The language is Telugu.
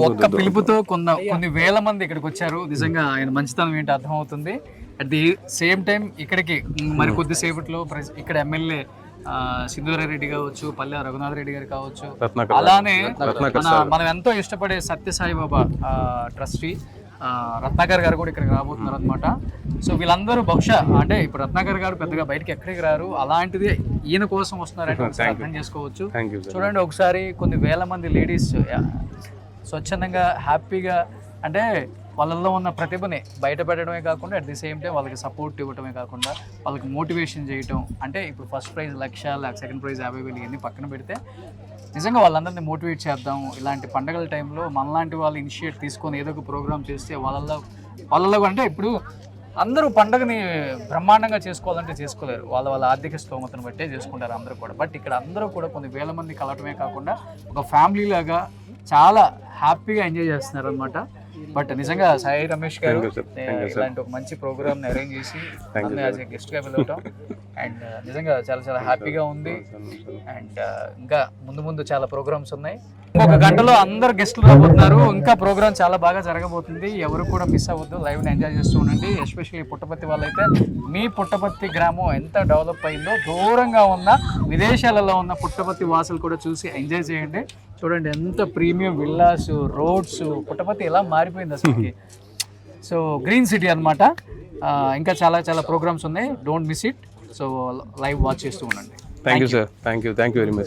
ఒక్క పిలుపుతో కొన్ని వేల మంది ఇక్కడికి వచ్చారు. నిజంగా ఆయన మంచితనం ఏంటి అర్థమవుతుంది. అట్ ది సేమ్ టైం ఇక్కడికి మరి కొద్దిసేపట్లో ఇక్కడ ఎమ్మెల్యే సింధూరారెడ్డి కావచ్చు, పల్లె రఘునాథ్ రెడ్డి గారు కావచ్చు, అలానే మనం ఎంతో ఇష్టపడే సత్యసాయిబాబా ట్రస్టీ రత్నాకర్ గారు కూడా ఇక్కడికి రాబోతున్నారు అనమాట. సో వీళ్ళందరూ బహుశా అంటే ఇప్పుడు రత్నాకర్ గారు పెద్దగా బయటకి ఎక్కడికి రారు, అలాంటిది ఈయన కోసం వస్తున్నారంటే అర్థం చేసుకోవచ్చు. చూడండి ఒకసారి కొన్ని వేల మంది లేడీస్ స్వచ్ఛందంగా హ్యాపీగా అంటే వాళ్ళల్లో ఉన్న ప్రతిభని బయటపెట్టడమే కాకుండా అట్ ది సేమ్ టైం వాళ్ళకి సపోర్ట్ ఇవ్వడమే కాకుండా వాళ్ళకి మోటివేషన్ చేయటం. అంటే ఇప్పుడు ఫస్ట్ ప్రైజ్ 1,00,000, సెకండ్ ప్రైజ్ 50,000 ఇవన్నీ పక్కన పెడితే నిజంగా వాళ్ళందరినీ మోటివేట్ చేద్దాం. ఇలాంటి పండగల టైంలో మనలాంటి వాళ్ళు ఇనిషియేట్ తీసుకొని ఏదో ఒక ప్రోగ్రామ్ చేస్తే వాళ్ళలో అంటే ఇప్పుడు అందరూ పండుగని బ్రహ్మాండంగా చేసుకోవాలంటే చేసుకోలేరు, వాళ్ళ ఆర్థిక స్తోమతను బట్టే చేసుకుంటారు అందరూ కూడా. బట్ ఇక్కడ అందరూ కూడా కొన్ని వేల మంది కలవటమే కాకుండా ఒక ఫ్యామిలీ లాగా చాలా హ్యాపీగా ఎంజాయ్ చేస్తున్నారు అనమాట. బట్ నిజంగా సాయి రమేష్ గారు ఇలాంటి ఒక మంచి ప్రోగ్రామ్ ని అరేంజ్ చేసి యాజ్ ఏ గెస్ట్ గా వెళ్ళటం అండ్ నిజంగా చాలా చాలా హ్యాపీగా ఉంది. అండ్ ఇంకా ముందు చాలా ప్రోగ్రామ్స్ ఉన్నాయి. ఇంకొక గంటలో అందరు గెస్టులు రాబోతున్నారు. ఇంకా ప్రోగ్రామ్ చాలా బాగా జరగబోతుంది. ఎవరు కూడా మిస్ అవ్వద్దు, లైవ్ ని ఎంజాయ్ చేస్తూ ఉండండి. ఎస్పెషల్లీ పుట్టపర్తి వాళ్ళైతే మీ పుట్టపర్తి గ్రామం ఎంత డెవలప్ అయిందో దూరంగా ఉన్న విదేశాలలో ఉన్న పుట్టపర్తి వాసులు కూడా చూసి ఎంజాయ్ చేయండి. చూడండి ఎంత ప్రీమియం విల్లాస్, రోడ్స్, పుట్టపర్తి ఎలా మారిపోయింది అసలుకి. సో గ్రీన్ సిటీ అనమాట. ఇంకా చాలా ప్రోగ్రామ్స్ ఉన్నాయి, don't miss it. So live watch చేస్తూ ఉండండి. Thank you sir, thank you very much.